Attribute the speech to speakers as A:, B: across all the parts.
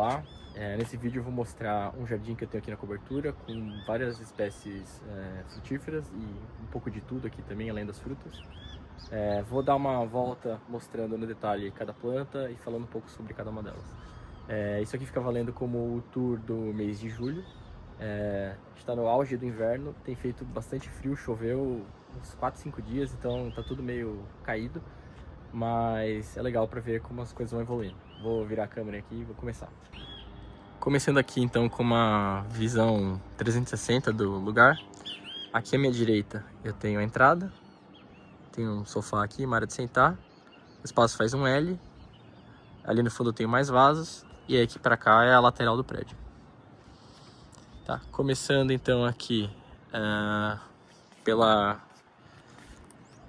A: Olá, nesse vídeo eu vou mostrar um jardim que eu tenho aqui na cobertura com várias espécies frutíferas e um pouco de tudo aqui também, além das frutas. Vou dar uma volta mostrando no detalhe cada planta e falando um pouco sobre cada uma delas. Isso aqui fica valendo como o tour do mês de julho. Está no auge do inverno, tem feito bastante frio, choveu uns 4, 5 dias, então tá tudo meio caído. Mas é legal para ver como as coisas vão evoluindo. Vou virar a câmera aqui e vou começar. Começando aqui então com uma visão 360 do lugar. Aqui à minha direita eu tenho a entrada, tenho um sofá aqui, uma área de sentar. O espaço faz um L. Ali no fundo eu tenho mais vasos. E aqui para cá é a lateral do prédio. Tá, começando então aqui pela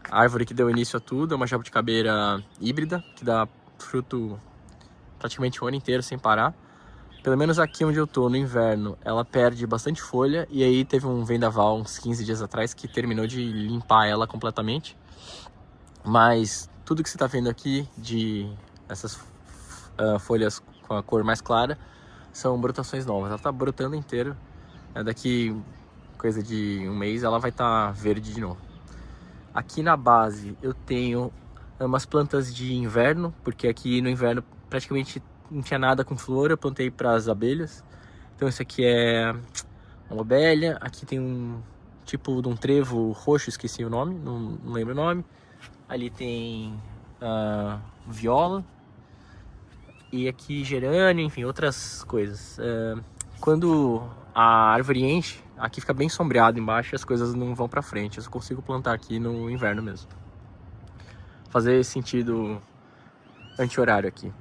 A: árvore que deu início a tudo, é uma jabuticabeira híbrida, que dá fruto praticamente o ano inteiro sem parar. Pelo menos aqui onde eu tô, no inverno, ela perde bastante folha, e aí teve um vendaval uns 15 dias atrás que terminou de limpar ela completamente. Mas tudo que você tá vendo aqui, de essas folhas com a cor mais clara, são brotações novas. Ela tá brotando inteiro, daqui coisa de um mês ela vai estar verde de novo. Aqui na base eu tenho umas plantas de inverno, porque aqui no inverno praticamente não tinha nada com flor, eu plantei para as abelhas. Então isso aqui é uma lobelia, aqui tem um tipo de um trevo roxo, esqueci o nome, não lembro o nome. Ali tem viola, e aqui gerânio, enfim, outras coisas. Quando a árvore enche, aqui fica bem sombreado embaixo e as coisas não vão pra frente. Eu só consigo plantar aqui no inverno mesmo. Fazer sentido anti-horário aqui.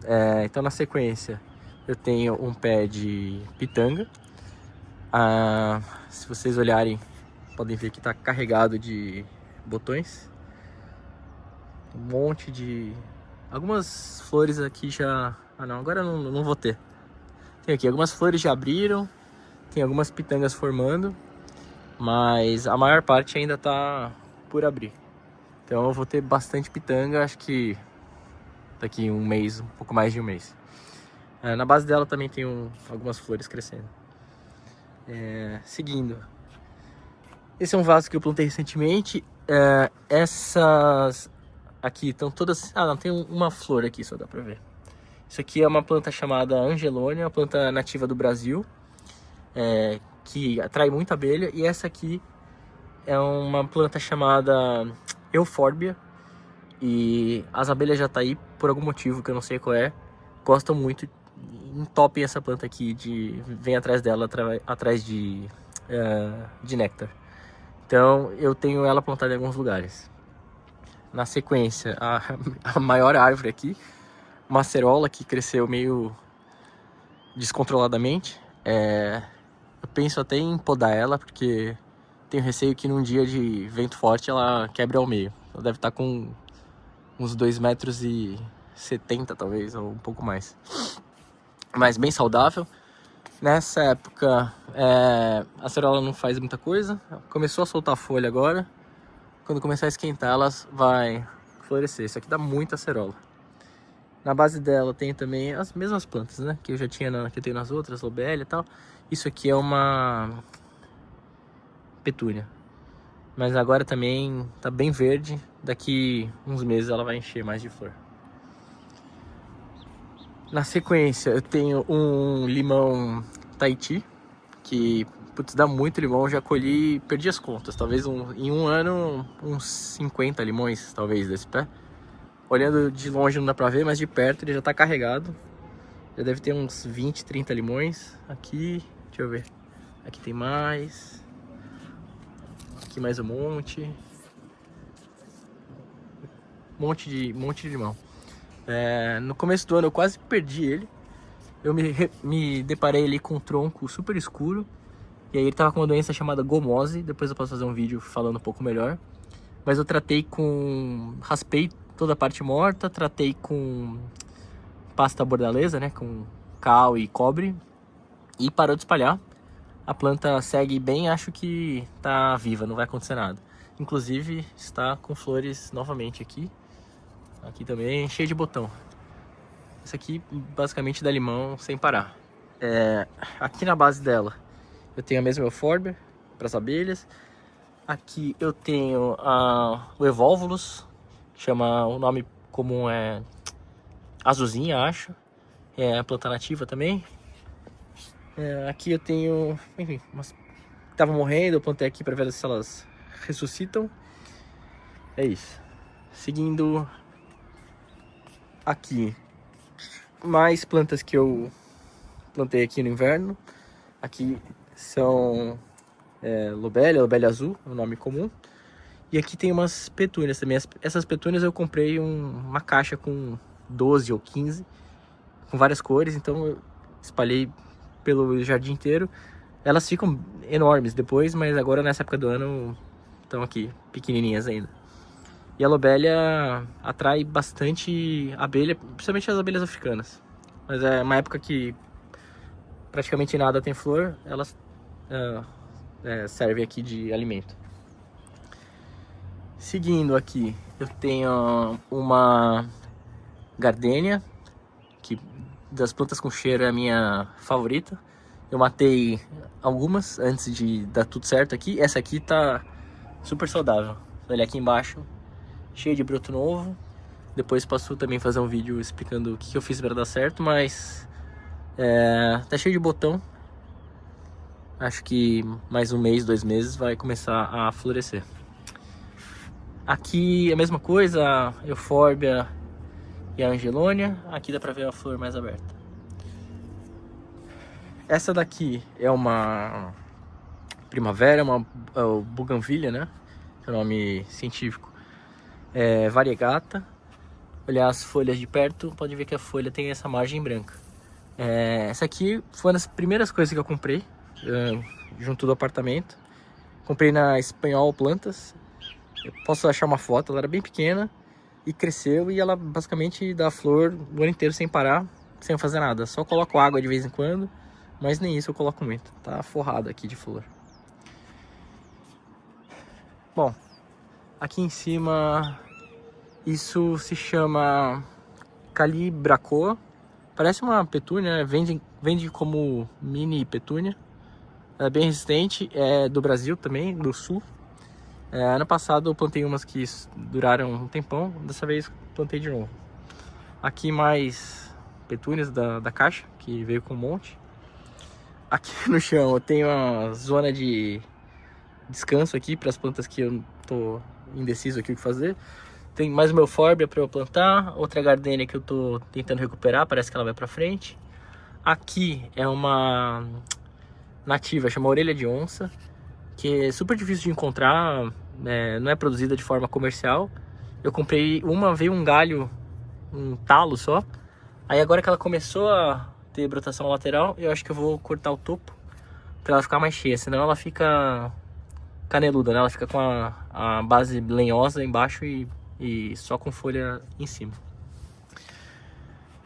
A: Então na sequência eu tenho um pé de pitanga. Se vocês olharem, podem ver que está carregado de botões. Um monte de... Algumas flores aqui já... não, agora não vou ter. Tem aqui, algumas flores já abriram. Tem algumas pitangas formando, mas a maior parte ainda tá por abrir. Então eu vou ter bastante pitanga, acho que daqui um mês, um pouco mais de um mês. Na base dela também tem algumas flores crescendo. Seguindo. Esse é um vaso que eu plantei recentemente. Essas aqui estão todas... não, tem uma flor aqui, só dá pra ver. Isso aqui é uma planta chamada Angelônia, uma planta nativa do Brasil. Que atrai muita abelha, e essa aqui é uma planta chamada Euphorbia, e as abelhas já tá aí por algum motivo que eu não sei qual é, gostam muito, entopem essa planta aqui, vem atrás dela atrás de néctar. Então eu tenho ela plantada em alguns lugares. Na sequência, a maior árvore aqui, uma acerola que cresceu meio descontroladamente. Eu penso até em podar ela, porque tenho receio que num dia de vento forte ela quebre ao meio. Ela deve estar com uns 2,70 m talvez, ou um pouco mais. Mas bem saudável. Nessa época a acerola não faz muita coisa. Começou a soltar folha agora. Quando começar a esquentar ela vai florescer. Isso aqui dá muita acerola. Na base dela tem também as mesmas plantas, né? Que eu já tinha, que eu tenho nas outras, lobelia e tal. Isso aqui é uma petúnia. Mas agora também tá bem verde. Daqui uns meses ela vai encher mais de flor. Na sequência eu tenho um limão Tahiti, que putz, dá muito limão. Eu já colhi, perdi as contas. Talvez em um ano uns 50 limões, talvez, desse pé. Olhando de longe não dá pra ver, mas de perto ele já tá carregado. Já deve ter uns 20, 30 limões. Aqui, deixa eu ver. Aqui tem mais. Aqui mais um monte. Monte de limão. No começo do ano eu quase perdi ele. Eu me deparei ali com um tronco super escuro. E aí ele tava com uma doença chamada gomose. Depois eu posso fazer um vídeo falando um pouco melhor. Mas eu tratei raspei toda a parte morta, tratei com pasta bordaleza, né, com cal e cobre, e parou de espalhar. A planta segue bem, acho que tá viva, não vai acontecer nada. Inclusive está com flores novamente aqui. Aqui também, cheio de botão. Essa aqui basicamente dá limão sem parar. Aqui na base dela eu tenho a mesma euphorbia para as abelhas. Aqui eu tenho o Evolvulus, chama, o nome comum é azulzinha, acho. É a planta nativa também. Aqui eu tenho, enfim, umas que estavam morrendo, eu plantei aqui para ver se elas ressuscitam. É isso. Seguindo aqui, mais plantas que eu plantei aqui no inverno. Aqui são lobelia azul, é o nome comum. E aqui tem umas petúnias também. Essas petúnias eu comprei uma caixa com 12 ou 15, com várias cores, então eu espalhei pelo jardim inteiro. Elas ficam enormes depois, mas agora nessa época do ano estão aqui, pequenininhas ainda. E a lobelia atrai bastante abelha, principalmente as abelhas africanas. Mas é uma época que praticamente nada tem flor, elas servem aqui de alimento. Seguindo aqui, eu tenho uma gardênia, que das plantas com cheiro é a minha favorita. Eu matei algumas antes de dar tudo certo aqui. Essa aqui tá super saudável. Olha aqui embaixo, cheio de broto novo. Depois posso também fazer um vídeo explicando o que eu fiz para dar certo, mas tá cheio de botão. Acho que mais um mês, 2 meses vai começar a florescer. Aqui a mesma coisa, a euphorbia e a angelônia. Aqui dá pra ver a flor mais aberta. Essa daqui é uma primavera, uma buganvília, né? É o nome científico. É variegata. Olhar as folhas de perto, pode ver que a folha tem essa margem branca. Essa aqui foi uma das primeiras coisas que eu comprei junto do apartamento. Comprei na Espanhol Plantas. Eu posso achar uma foto, ela era bem pequena e cresceu, e ela basicamente dá flor o ano inteiro sem parar, sem fazer nada. Só coloco água de vez em quando, mas nem isso eu coloco muito. Tá forrado aqui de flor. Bom, aqui em cima, isso se chama Calibrachoa. Parece uma petúnia, vende como mini petúnia. Ela é bem resistente, é do Brasil também, do sul. Ano passado eu plantei umas que duraram um tempão, dessa vez plantei de novo. Aqui mais petúnias da caixa, que veio com um monte. Aqui no chão eu tenho uma zona de descanso aqui para as plantas que eu tô indeciso aqui o que fazer. Tem mais uma euphorbia para eu plantar, outra gardênia que eu tô tentando recuperar, parece que ela vai para frente. Aqui é uma nativa, chama orelha de onça, que é super difícil de encontrar, não é produzida de forma comercial. Eu comprei uma, veio um galho, um talo só. Aí agora que ela começou a ter brotação lateral, eu acho que eu vou cortar o topo para ela ficar mais cheia, senão ela fica caneluda, né? Ela fica com a base lenhosa embaixo e só com folha em cima.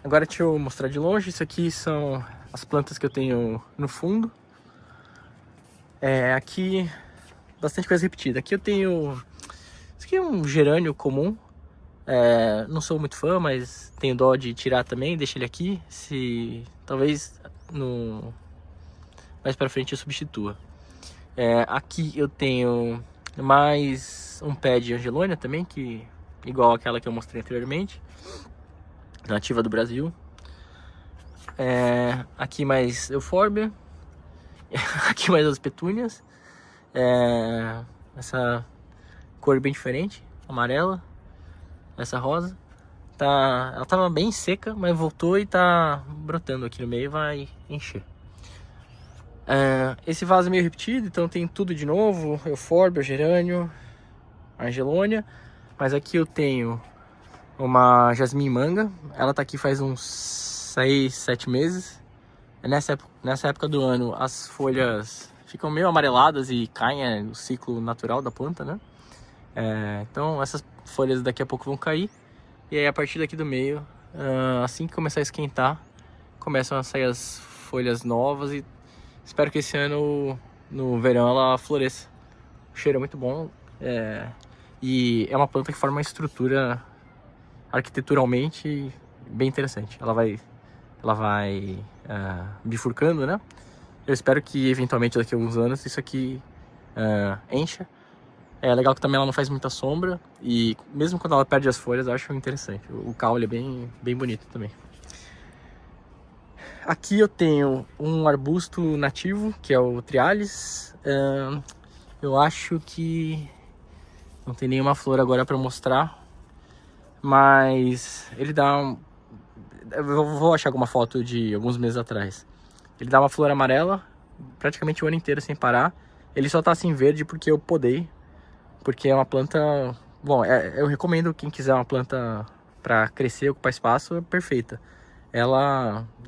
A: Agora deixa eu mostrar de longe. Isso aqui são as plantas que eu tenho no fundo. Aqui bastante coisa repetida. Aqui eu tenho, isso aqui é um gerânio comum. Não sou muito fã, mas tenho dó de tirar também. Deixa ele aqui, se talvez mais pra frente eu substitua. Aqui eu tenho mais um pé de angelônia também, que igual aquela que eu mostrei anteriormente, nativa do Brasil. Aqui mais euphorbia. Aqui mais as petúnias. Essa cor bem diferente, amarela. Essa rosa. Ela tava bem seca, mas voltou e tá brotando aqui no meio, vai encher. Esse vaso é meio repetido, então tem tudo de novo. Euphorbia, gerânio, angelônia. Mas aqui eu tenho uma jasmim manga. Ela tá aqui faz uns 6, 7 meses. Nessa época do ano as folhas ficam meio amareladas e caem, no ciclo natural da planta, né? Então essas folhas daqui a pouco vão cair. E aí a partir daqui do meio, assim que começar a esquentar, começam a sair as folhas novas. E espero que esse ano, no verão, ela floresça. O cheiro é muito bom. E é uma planta que forma uma estrutura arquiteturalmente bem interessante. Ela vai bifurcando, né? Eu espero que eventualmente daqui a alguns anos isso aqui encha. É legal que também ela não faz muita sombra e mesmo quando ela perde as folhas eu acho interessante. O caule é bem bonito também. Aqui eu tenho um arbusto nativo, que é o Trialis. Eu acho que não tem nenhuma flor agora para mostrar, mas ele dá eu vou achar alguma foto de alguns meses atrás. Ele dá uma flor amarela praticamente o ano inteiro sem parar. Ele só tá assim verde porque eu podei, porque é uma planta... Bom, eu recomendo quem quiser uma planta para crescer, ocupar espaço, é perfeita.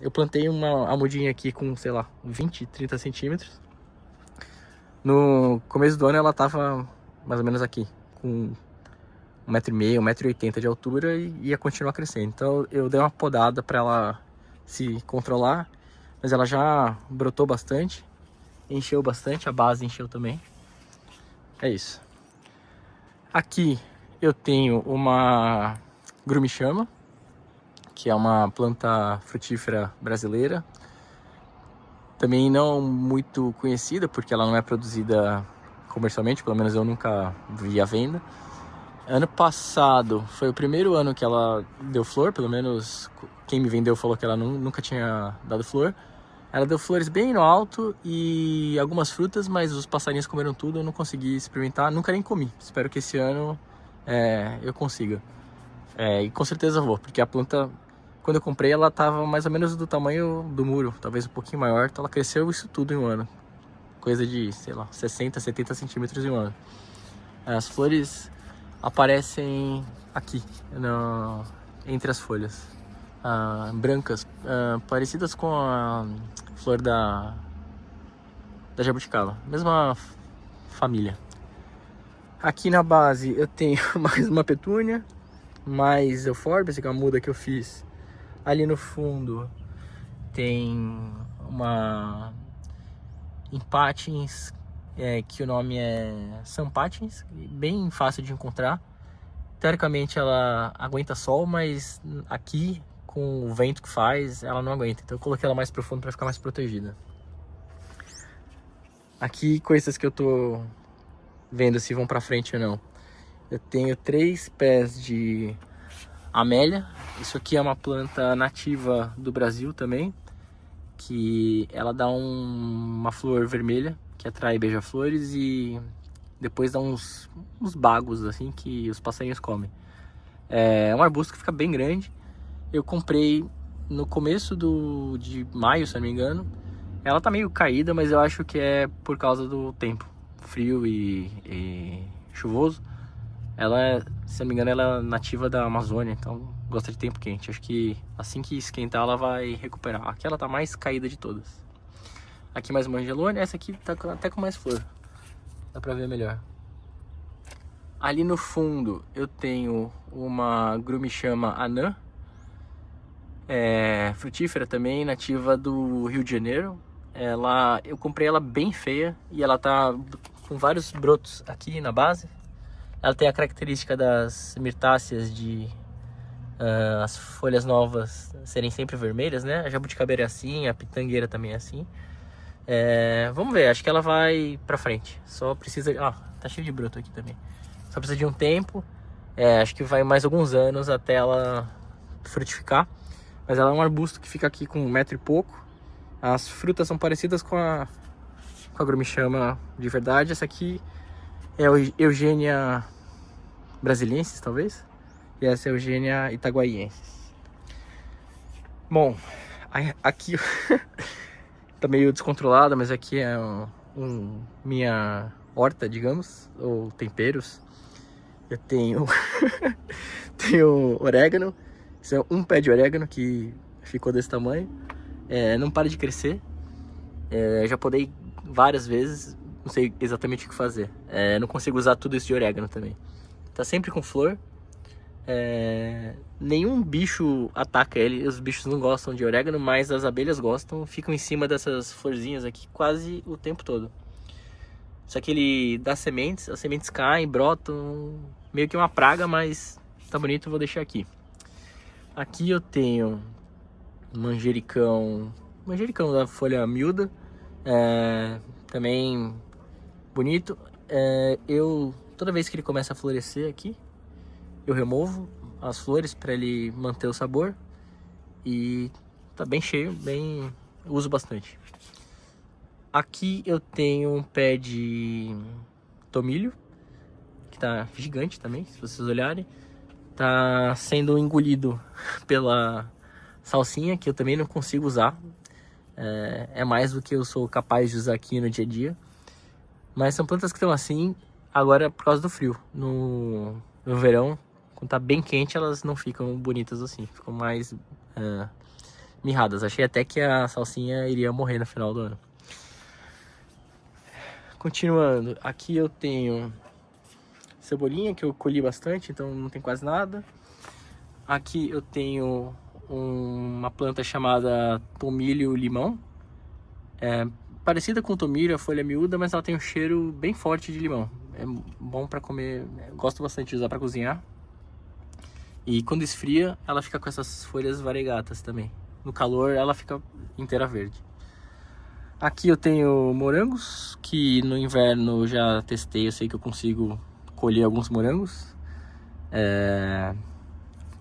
A: Eu plantei uma mudinha aqui com, sei lá, 20, 30 centímetros. No começo do ano ela tava mais ou menos aqui, com 1,5 m, 1,80 m de altura e ia continuar crescendo. Então eu dei uma podada para ela se controlar, mas ela já brotou bastante, encheu bastante, a base encheu também. É isso. Aqui eu tenho uma grumichama, que é uma planta frutífera brasileira. Também não muito conhecida, porque ela não é produzida comercialmente, pelo menos eu nunca vi à venda. Ano passado foi o primeiro ano que ela deu flor, pelo menos quem me vendeu falou que ela nunca tinha dado flor. Ela deu flores bem no alto e algumas frutas, mas os passarinhos comeram tudo, eu não consegui experimentar, nunca nem comi. Espero que esse ano eu consiga. E com certeza vou, porque a planta, quando eu comprei, ela estava mais ou menos do tamanho do muro, talvez um pouquinho maior, então ela cresceu isso tudo em um ano. Coisa de, sei lá, 60, 70 centímetros em um ano. As flores aparecem aqui, entre as folhas. Brancas, parecidas com a flor da jabuticaba, mesma família. Aqui na base eu tenho mais uma petúnia, mais euphorbia, essa aqui é uma muda que eu fiz. Ali no fundo tem uma Impatiens, que o nome é Sampatiens, bem fácil de encontrar. Teoricamente ela aguenta sol, mas aqui com o vento que faz, ela não aguenta. Então eu coloquei ela mais profundo para ficar mais protegida. Aqui, coisas que eu tô vendo se vão para frente ou não. Eu tenho 3 pés de amélia. Isso aqui é uma planta nativa do Brasil também, que ela dá uma flor vermelha que atrai beija-flores e depois dá uns bagos assim que os passarinhos comem. É um arbusto que fica bem grande. Eu comprei no começo de maio, se não me engano. Ela tá meio caída, mas eu acho que é por causa do tempo frio e chuvoso. Ela, se não me engano, ela é nativa da Amazônia, então gosta de tempo quente. Acho que assim que esquentar ela vai recuperar. Aqui ela tá mais caída de todas. Aqui mais uma angelônia, essa aqui tá até com mais flor. Dá pra ver melhor. Ali no fundo eu tenho uma grumichama anã, frutífera também, nativa do Rio de Janeiro. Eu comprei ela bem feia e ela tá com vários brotos aqui na base. Ela tem a característica das mirtáceas de as folhas novas serem sempre vermelhas, né? A jabuticabeira é assim, a pitangueira também é assim. Vamos ver, acho que ela vai pra frente. Só precisa... tá cheio de broto aqui também. Só precisa de um tempo. Acho que vai mais alguns anos até ela frutificar. Mas ela é um arbusto que fica aqui com 1 metro e pouco. As frutas são parecidas com a grumichama de verdade. Essa aqui é o Eugênia brasiliensis, talvez. E essa é a Eugênia itaguaiensis. Bom, aqui tá meio descontrolada, mas aqui é minha horta, digamos, ou temperos. Eu tenho tenho orégano. Isso é um pé de orégano que ficou desse tamanho. Não para de crescer. Já podei várias vezes, não sei exatamente o que fazer. Não consigo usar tudo isso de orégano também. Tá sempre com flor. Nenhum bicho ataca ele. Os bichos não gostam de orégano, mas as abelhas gostam. Ficam em cima dessas florzinhas aqui quase o tempo todo. Só que ele dá sementes, as sementes caem, brotam. Meio que uma praga, mas tá bonito, vou deixar aqui. Aqui eu tenho manjericão da folha miúda, também bonito. Toda vez que ele começa a florescer aqui, eu removo as flores para ele manter o sabor, e tá bem cheio, uso bastante. Aqui eu tenho um pé de tomilho, que tá gigante também, se vocês olharem. Tá sendo engolido pela salsinha, que eu também não consigo usar. É mais do que eu sou capaz de usar aqui no dia a dia. Mas são plantas que estão assim agora por causa do frio. No verão, quando tá bem quente, elas não ficam bonitas assim, ficam mais mirradas. Achei até que a salsinha iria morrer no final do ano. Continuando, aqui eu tenho cebolinha, que eu colhi bastante, então não tem quase nada. Aqui eu tenho uma planta chamada tomilho limão. Parecida com tomilho, a folha é miúda, mas ela tem um cheiro bem forte de limão. É bom para comer, eu gosto bastante de usar para cozinhar. E quando esfria, ela fica com essas folhas variegatas também. No calor, ela fica inteira verde. Aqui eu tenho morangos, que no inverno eu já testei, eu sei que eu consigo colher alguns morangos.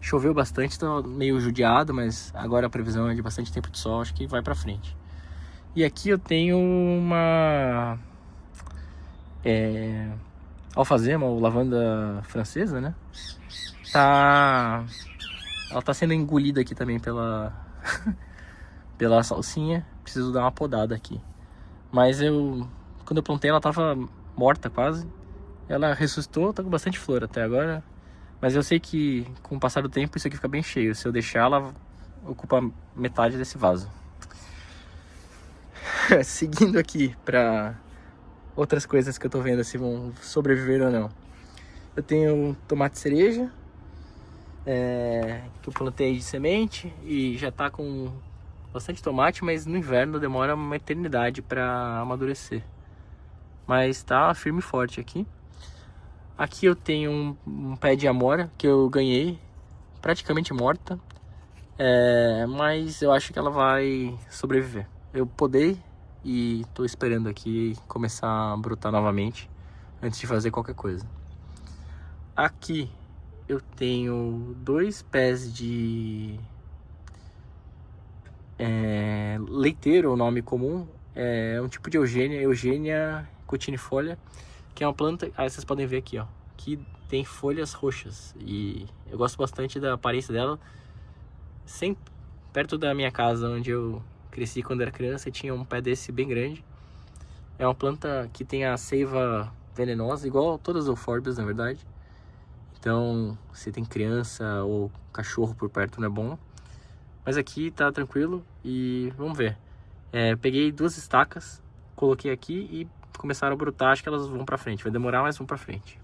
A: Choveu bastante, tô meio judiado, mas agora a previsão é de bastante tempo de sol, acho que vai pra frente. E aqui eu tenho uma alfazema, ou lavanda francesa, né? Ela tá sendo engolida aqui também pela pela salsinha. Preciso dar uma podada aqui. Mas quando eu plantei, ela tava morta quase. Ela ressuscitou, tá com bastante flor até agora. Mas eu sei que com o passar do tempo isso aqui fica bem cheio. Se eu deixar, ela ocupa metade desse vaso. Seguindo aqui para outras coisas que eu tô vendo se vão sobreviver ou não. Eu tenho tomate cereja, que eu plantei de semente e já tá com bastante tomate, mas no inverno demora uma eternidade para amadurecer. Mas tá firme e forte aqui. Aqui eu tenho um pé de amora que eu ganhei, praticamente morta, mas eu acho que ela vai sobreviver. Eu podei e tô esperando aqui começar a brotar novamente antes de fazer qualquer coisa. Aqui eu tenho 2 pés de leiteiro, o nome comum. É um tipo de Eugênia cotinifolia, que é uma planta, vocês podem ver aqui, ó, que tem folhas roxas, e eu gosto bastante da aparência dela. Sempre perto da minha casa, onde eu cresci quando era criança, tinha um pé desse bem grande. É uma planta que tem a seiva venenosa, igual todas as eufórbias, na verdade. Então, se tem criança ou cachorro por perto, não é bom. Mas aqui tá tranquilo e vamos ver. Peguei 2 estacas, coloquei aqui e começaram a brotar. Acho que elas vão pra frente, vai demorar, mas vão pra frente.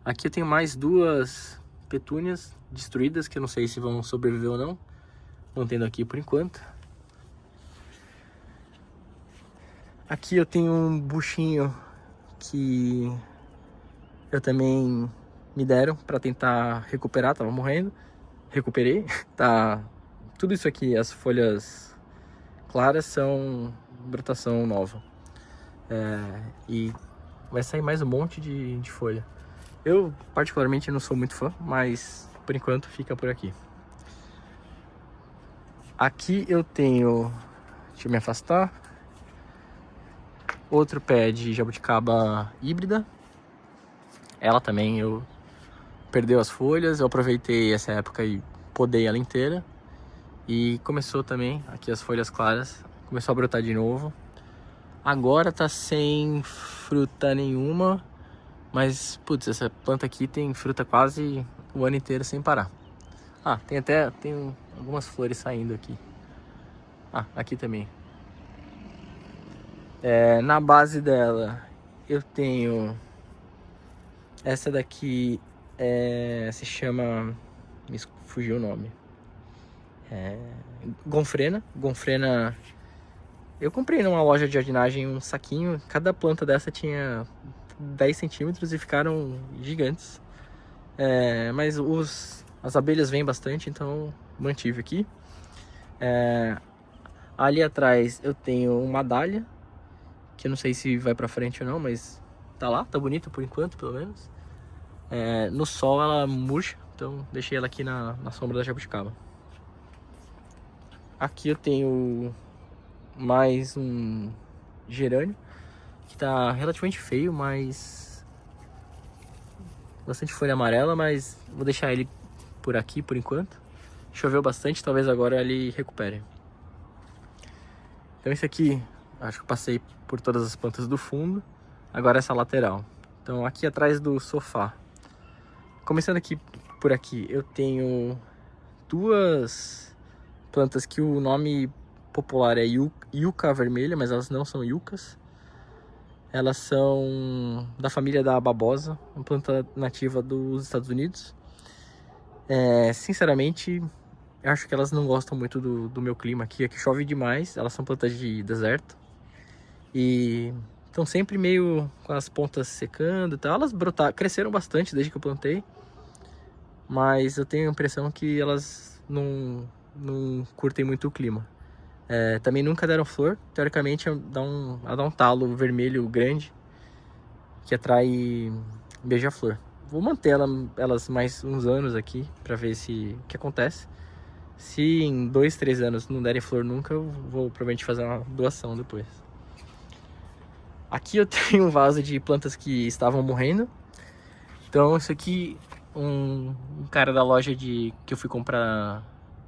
A: Aqui eu tenho mais 2 petúnias destruídas, que eu não sei se vão sobreviver ou não. Mantendo aqui por enquanto. Aqui eu tenho um buchinho que eu também me deram pra tentar recuperar, tava morrendo. Recuperei, tá. Tudo isso aqui, as folhas claras são brotação nova. E vai sair mais um monte de folha. Eu particularmente não sou muito fã, mas por enquanto fica por aqui. Aqui eu tenho, deixa eu me afastar, outro pé de jabuticaba híbrida. Ela também perdeu as folhas, eu aproveitei essa época e podei ela inteira. E começou também, aqui as folhas claras, começou a brotar de novo. Agora tá sem fruta nenhuma, mas, putz, essa planta aqui tem fruta quase o ano inteiro sem parar. Tem algumas flores saindo aqui. Aqui também. Na base dela eu tenho essa daqui, se chama, me fugiu o nome, gonfrena. Eu comprei numa loja de jardinagem um saquinho, cada planta dessa tinha 10 centímetros e ficaram gigantes. Mas os As abelhas vêm bastante, então mantive aqui. Ali atrás eu tenho uma dália, que eu não sei se vai pra frente ou não, mas tá lá, tá bonita por enquanto, pelo menos. No sol ela murcha, então deixei ela aqui na sombra da jabuticaba. Aqui eu tenho mais um gerânio, que tá relativamente feio, mas bastante folha amarela, mas vou deixar ele por aqui por enquanto. Choveu bastante, talvez agora ele recupere. Então esse aqui, acho que eu passei por todas as plantas do fundo. Agora essa lateral. Então aqui atrás do sofá. Começando aqui por aqui, eu tenho duas plantas que o nome popular é yucca vermelha, mas elas não são yuccas. Elas são da família da babosa, uma planta nativa dos Estados Unidos. Sinceramente, eu acho que elas não gostam muito do meu clima aqui. Aqui chove demais, elas são plantas de deserto. E estão sempre meio com as pontas secando e tal. Elas cresceram bastante desde que eu plantei. Mas eu tenho a impressão que elas não curtem muito o clima. Também nunca deram flor. Teoricamente, ela dá um talo vermelho grande que atrai beija-flor. Vou manter elas mais uns anos aqui para ver o que acontece. Se em 2, 3 anos não derem flor nunca, eu vou provavelmente fazer uma doação depois. Aqui eu tenho um vaso de plantas que estavam morrendo. Então isso aqui, um cara da loja que eu fui comprar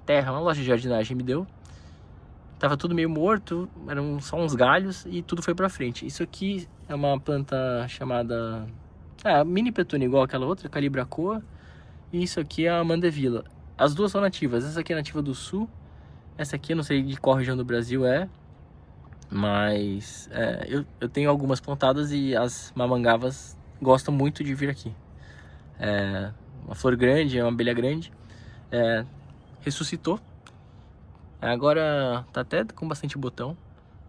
A: terra, uma loja de jardinagem, me deu. Tava tudo meio morto, eram só uns galhos e tudo foi pra frente. Isso aqui é uma planta chamada mini petúnia, igual aquela outra, Calibrachoa. E isso aqui é a Mandevilla. As duas são nativas. Essa aqui é nativa do sul. Essa aqui eu não sei de qual região do Brasil é. Mas eu tenho algumas plantadas e as mamangavas gostam muito de vir aqui. Uma flor grande, é uma abelha grande. Ressuscitou. Agora tá até com bastante botão,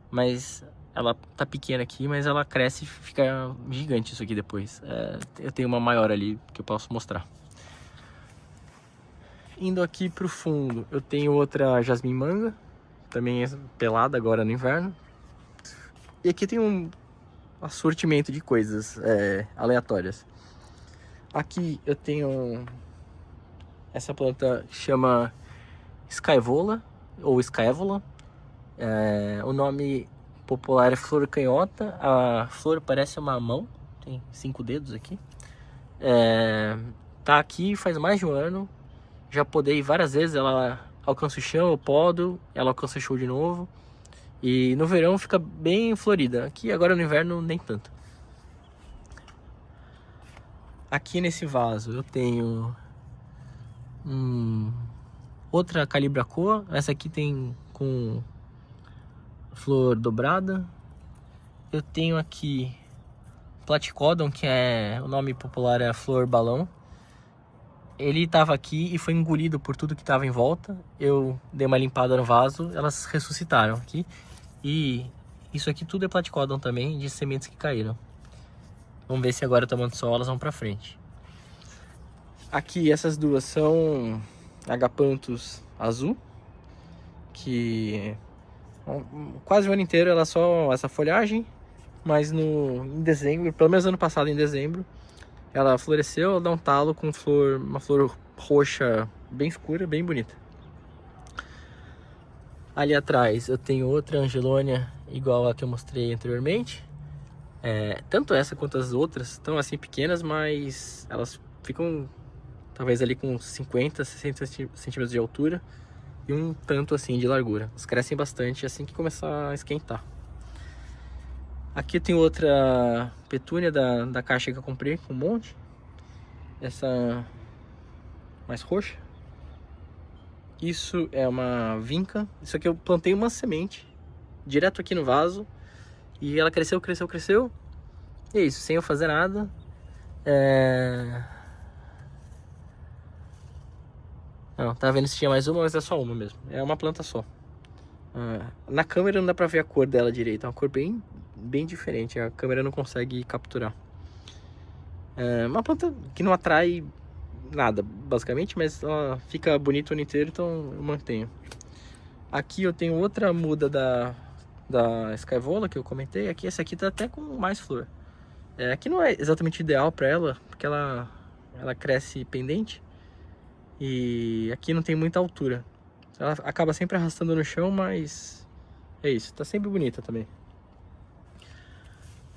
A: mas ela tá pequena aqui, mas ela cresce e fica gigante isso aqui depois. Eu tenho uma maior ali que eu posso mostrar. Indo aqui pro fundo, eu tenho outra jasmim manga, também é pelada agora no inverno. E aqui tem um assortimento de coisas aleatórias. Aqui eu tenho essa planta que chama Scaevola, ou Scaevola. O nome popular é flor canhota. A flor parece uma mão, tem 5 dedos aqui. Tá aqui faz mais de um ano. Já podei várias vezes, ela alcança o chão, eu podo, ela alcança o chão de novo. E no verão fica bem florida. Aqui agora no inverno nem tanto. Aqui nesse vaso eu tenho outra Calibrachoa. Essa aqui tem com flor dobrada. Eu tenho aqui Platycodon, que o nome popular é a flor balão. Ele estava aqui e foi engolido por tudo que estava em volta. Eu dei uma limpada no vaso, elas ressuscitaram aqui. E isso aqui tudo é Platycodon também, de sementes que caíram. Vamos ver se agora tomando sol elas vão pra frente. Aqui essas duas são Agapanthus azul, que quase o ano inteiro ela só essa folhagem, mas em dezembro, pelo menos ano passado em dezembro, ela floresceu, ela dá um talo com uma flor roxa bem escura, bem bonita. Ali atrás eu tenho outra Angelônia igual a que eu mostrei anteriormente. Tanto essa quanto as outras estão assim pequenas, mas elas ficam talvez ali com 50, 60 centímetros de altura e um tanto assim de largura. Elas crescem bastante assim que começar a esquentar. Aqui eu tenho outra petúnia da caixa que eu comprei com um monte. Essa mais roxa. Isso é uma vinca. Isso aqui eu plantei uma semente direto aqui no vaso. E ela cresceu, cresceu, cresceu. E é isso, sem eu fazer nada. Não, tava vendo se tinha mais uma, mas é só uma mesmo. É uma planta só. Na câmera não dá pra ver a cor dela direito. É uma cor bem diferente. A câmera não consegue capturar. Uma planta que não atrai nada, basicamente, mas ela fica bonita o ano inteiro, então eu mantenho. Aqui eu tenho outra muda da Skyvola que eu comentei. Aqui, essa aqui tá até com mais flor. Aqui não é exatamente ideal para ela, porque ela cresce pendente. E aqui não tem muita altura. Ela acaba sempre arrastando no chão, mas é isso, tá sempre bonita também.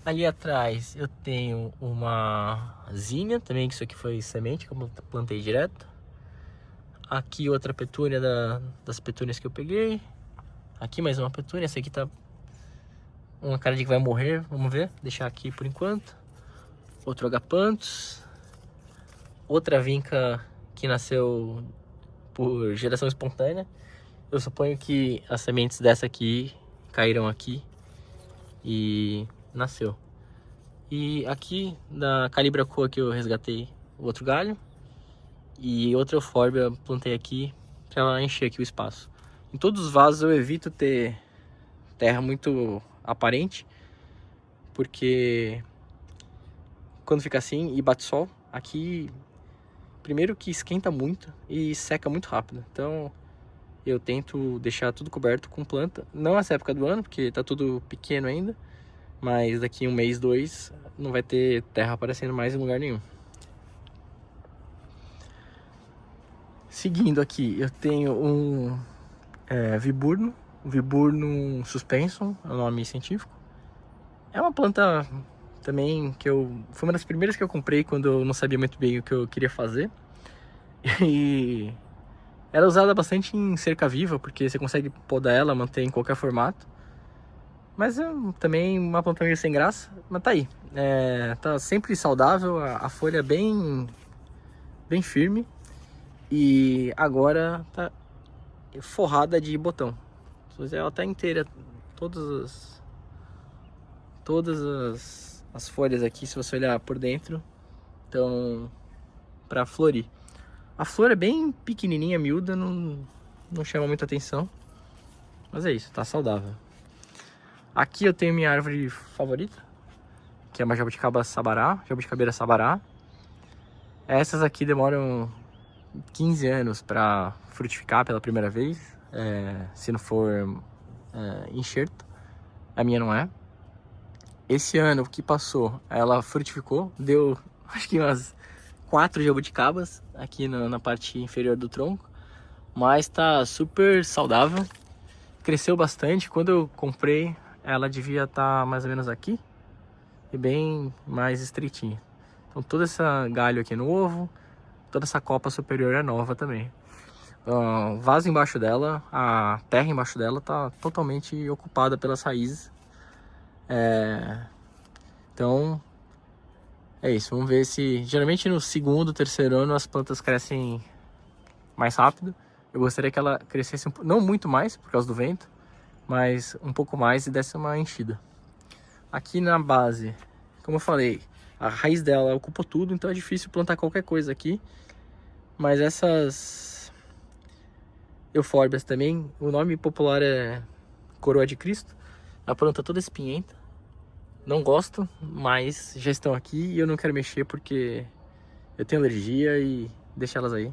A: Ali atrás eu tenho uma zinnia também, que isso aqui foi semente que eu plantei direto. Aqui outra petúnia das petúnias que eu peguei. Aqui mais uma petúnia, essa aqui tá uma cara de que vai morrer, vamos ver, deixar aqui por enquanto. Outro agapanthus. Outra vinca que nasceu por geração espontânea. Eu suponho que as sementes dessa aqui caíram aqui e nasceu. E aqui da Calibrachoa que eu resgatei o outro galho. E outra eufórbia plantei aqui para ela encher aqui o espaço. Em todos os vasos eu evito ter terra muito aparente, porque quando fica assim e bate sol, aqui primeiro que esquenta muito e seca muito rápido. Então eu tento deixar tudo coberto com planta. Não nessa época do ano, porque tá tudo pequeno ainda, mas daqui um mês, dois, não vai ter terra aparecendo mais em lugar nenhum. Seguindo aqui, eu tenho um Viburnum suspenson, é o nome científico. É uma planta também que foi uma das primeiras que eu comprei quando eu não sabia muito bem o que eu queria fazer. E ela é usada bastante em cerca viva, porque você consegue podar ela, manter em qualquer formato. Mas é também uma planta meio sem graça, mas tá aí. Tá sempre saudável, a folha é bem firme. E agora tá forrada de botão. Ela tá inteira, todas as folhas aqui, se você olhar por dentro, estão para florir. A flor é bem pequenininha, miúda, não chama muita atenção, mas é isso, tá saudável. Aqui eu tenho minha árvore favorita, que é uma jabuticabeira sabará. Essas aqui demoram 15 anos para frutificar pela primeira vez, se não for enxerto. A minha não é. Esse ano que passou, ela frutificou, deu acho que umas 4 jabuticabas aqui na parte inferior do tronco, mas tá super saudável, cresceu bastante. Quando eu comprei, ela devia estar mais ou menos aqui e bem mais estreitinha. Então todo esse galho aqui é novo, toda essa copa superior é nova também. O vaso embaixo dela, a terra embaixo dela tá totalmente ocupada pelas raízes. Então é isso, vamos ver se... Geralmente no segundo, terceiro ano as plantas crescem mais rápido. Eu gostaria que ela crescesse, não muito mais por causa do vento, mas um pouco mais e desse uma enchida. Aqui na base, como eu falei, a raiz dela ocupou tudo, então é difícil plantar qualquer coisa aqui. Mas essas eufórbias também, o nome popular é coroa de Cristo. A planta toda espinhenta. Não gosto, mas já estão aqui e eu não quero mexer porque eu tenho alergia e deixo elas aí.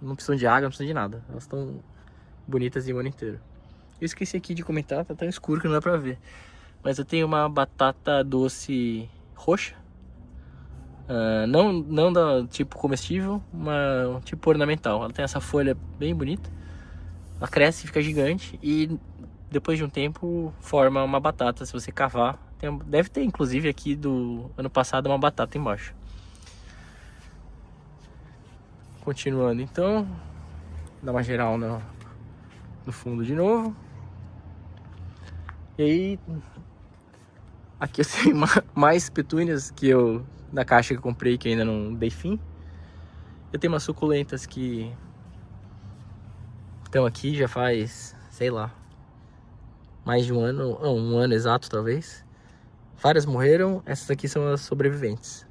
A: Não precisam de água, não precisam de nada. Elas estão bonitas o ano inteiro. Eu esqueci aqui de comentar, tá tão escuro que não dá pra ver. Mas eu tenho uma batata doce roxa. Não da tipo comestível, um tipo ornamental. Ela tem essa folha bem bonita. Ela cresce, fica gigante e depois de um tempo forma uma batata. Se você cavar, deve ter inclusive aqui do ano passado uma batata embaixo. Continuando então, dá uma geral no fundo de novo. E aí, aqui eu tenho mais petúnias que da caixa que eu comprei que ainda não dei fim. Eu tenho umas suculentas que estão aqui já faz, sei lá, mais de um ano, não, um ano exato talvez. Várias morreram, essas aqui são as sobreviventes.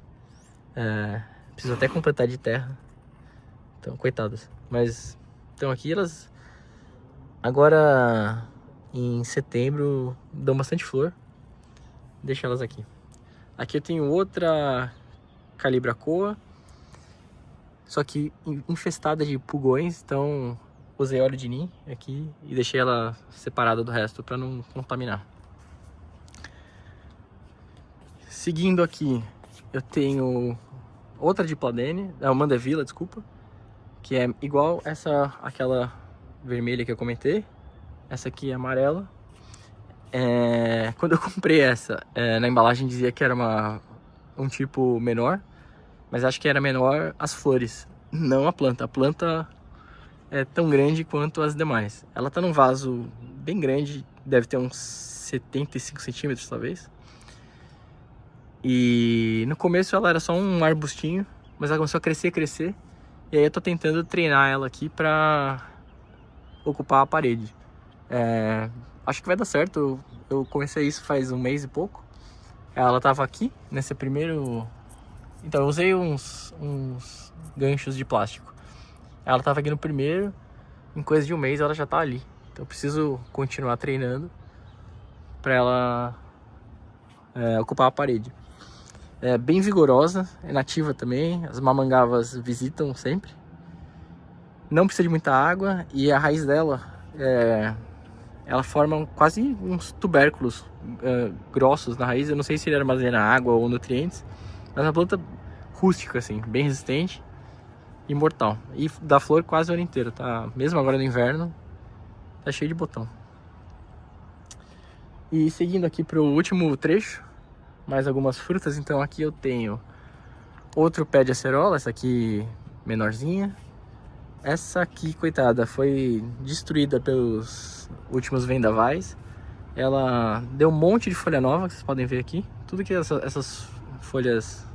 A: Preciso até completar de terra. Então, coitadas. Mas estão aqui, elas agora em setembro dão bastante flor. Deixa elas aqui. Aqui eu tenho outra Calibrachoa. só que infestada de pulgões, então usei óleo de neem aqui e deixei ela separada do resto para não contaminar. Seguindo aqui, eu tenho outra Dipladene, a Mandevilla, desculpa, que é igual aquela vermelha que eu comentei. Essa aqui é amarela. Quando eu comprei essa, na embalagem dizia que era um tipo menor, mas acho que era menor as flores, não a planta. A planta é tão grande quanto as demais. Ela tá num vaso bem grande, deve ter uns 75 centímetros talvez. E no começo ela era só um arbustinho, mas ela começou a crescer. E aí eu tô tentando treinar ela aqui pra ocupar a parede. Acho que vai dar certo. Eu comecei isso faz um mês e pouco. Ela tava aqui nesse primeiro... Então eu usei uns ganchos de plástico. Ela tava aqui no primeiro. Em coisa de um mês ela já tá ali. Então eu preciso continuar treinando pra ela ocupar a parede. É bem vigorosa, é nativa também. As mamangavas visitam sempre. Não precisa de muita água e a raiz dela ela forma quase uns tubérculos grossos na raiz. Eu não sei se ele armazena água ou nutrientes, mas é uma planta rústica, assim, bem resistente e imortal. E dá flor quase o ano inteiro, tá? Mesmo agora no inverno, tá cheio de botão. E seguindo aqui para o último trecho, mais algumas frutas. Então aqui eu tenho outro pé de acerola, essa aqui menorzinha. Essa aqui, coitada, foi destruída pelos últimos vendavais. Ela deu um monte de folha nova, que vocês podem ver aqui. Tudo que essas folhas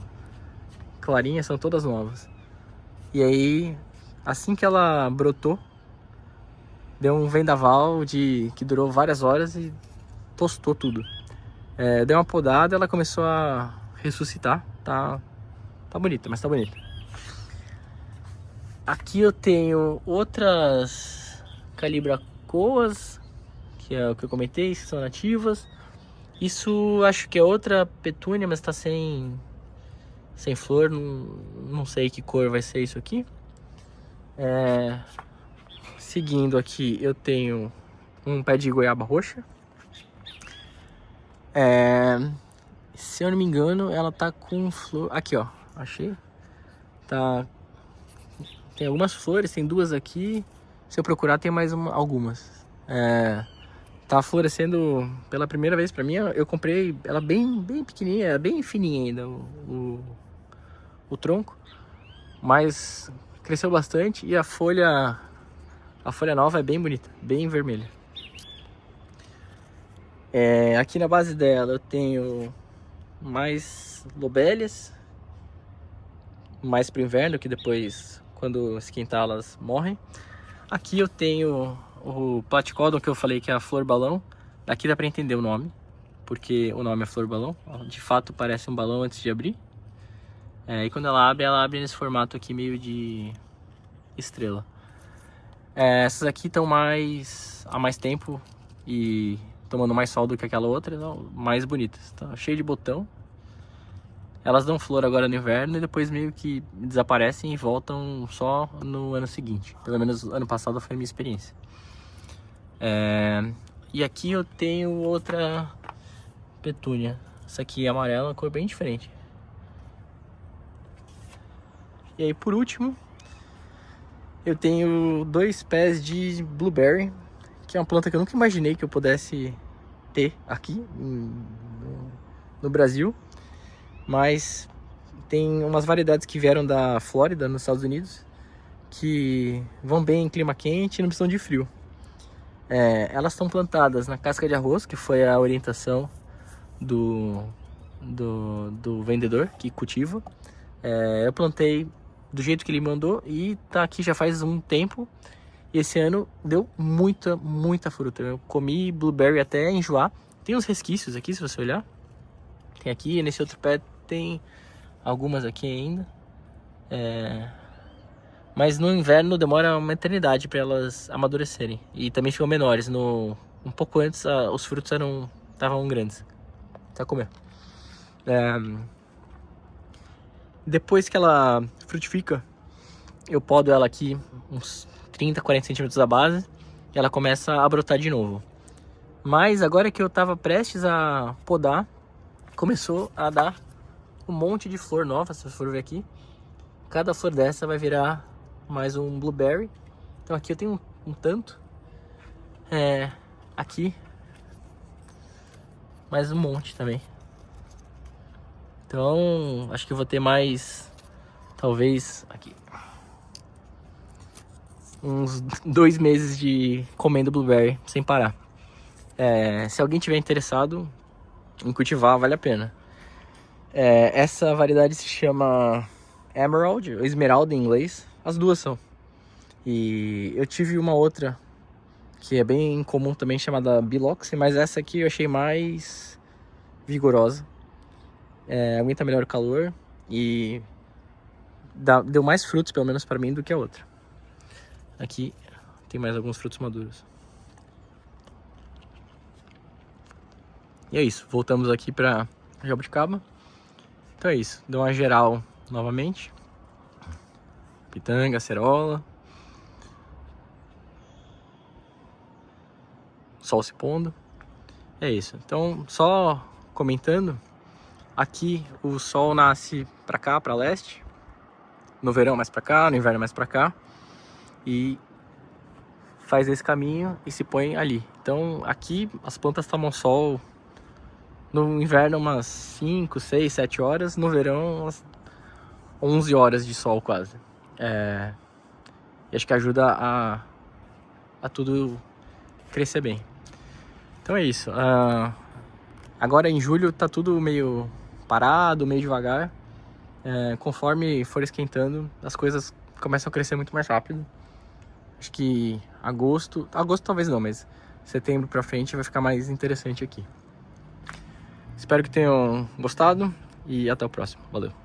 A: clarinhas são todas novas. E aí, assim que ela brotou, deu um vendaval que durou várias horas e tostou tudo. Deu uma podada, ela começou a ressuscitar. Tá bonita, mas tá bonita. Aqui eu tenho outras calibracoas, que é o que eu comentei, que são nativas. Isso acho que é outra petúnia, mas tá sem flor, não sei que cor vai ser isso aqui. Seguindo aqui eu tenho um pé de goiaba roxa. Se eu não me engano ela tá com flor, aqui ó, achei. Tem algumas flores, tem duas aqui. Se eu procurar tem mais algumas. Tá florescendo pela primeira vez pra mim. Eu comprei ela bem pequenininha, bem fininha ainda o tronco. Mas cresceu bastante e a folha nova é bem bonita, bem vermelha. Aqui na base dela eu tenho mais lobélias, mais pro inverno, que depois, quando esquentar, elas morrem. Aqui eu tenho o platicodon, que eu falei que é a flor balão. Daqui dá pra entender o nome, porque o nome é flor balão. De fato parece um balão antes de abrir. E quando ela abre nesse formato aqui meio de estrela. Essas aqui estão há mais tempo e tomando mais sol do que aquela outra, então, mais bonitas. Tá cheio de botão. Elas dão flor agora no inverno e depois meio que desaparecem e voltam só no ano seguinte. Pelo menos ano passado foi a minha experiência. E aqui eu tenho outra petúnia. Essa aqui é amarela, uma cor bem diferente. E aí por último, eu tenho 2 pés de blueberry, que é uma planta que eu nunca imaginei que eu pudesse ter aqui no Brasil. Mas tem umas variedades que vieram da Flórida, nos Estados Unidos, que vão bem em clima quente e não precisam de frio. Elas estão plantadas na casca de arroz, que foi a orientação do vendedor que cultiva. Eu plantei do jeito que ele mandou e tá aqui já faz um tempo. E esse ano deu muita fruta. Eu comi blueberry até enjoar. Tem uns resquícios aqui, se você olhar. Tem aqui, nesse outro pé tem algumas aqui ainda. Mas no inverno demora uma eternidade para elas amadurecerem. E também ficam menores. Um pouco antes os frutos estavam grandes. Tá comer. Depois que ela frutifica, eu podo ela aqui uns 30, 40 centímetros da base e ela começa a brotar de novo. Mas agora que eu tava prestes a podar, começou a dar um monte de flor nova, se você for ver aqui. Cada flor dessa vai virar mais um blueberry. Então aqui eu tenho um tanto. Aqui mais um monte também. Então acho que eu vou ter mais, talvez aqui, uns 2 meses de comendo blueberry sem parar. Se alguém tiver interessado em cultivar, vale a pena. Essa variedade se chama Emerald, ou Esmeralda em inglês. As duas são. E eu tive uma outra que é bem comum também, chamada Biloxi, mas essa aqui eu achei mais vigorosa. Aguenta melhor o calor e deu mais frutos, pelo menos pra mim, do que a outra. Aqui tem mais alguns frutos maduros. E é isso, voltamos aqui pra jabuticaba. Então é isso, deu uma geral novamente. Pitanga, acerola. Sol se pondo. É isso, então só comentando. Aqui o sol nasce pra cá, pra leste. No verão mais pra cá, no inverno mais pra cá. E faz esse caminho e se põe ali. Então aqui as plantas tomam sol no inverno umas 5, 6, 7 horas. No verão umas 11 horas de sol quase. E acho que ajuda a tudo crescer bem. Então é isso. Agora em julho tá tudo meio parado, meio devagar. Conforme for esquentando, as coisas começam a crescer muito mais rápido. Acho que agosto talvez não, mas setembro pra frente vai ficar mais interessante aqui. Espero que tenham gostado e até o próximo. Valeu!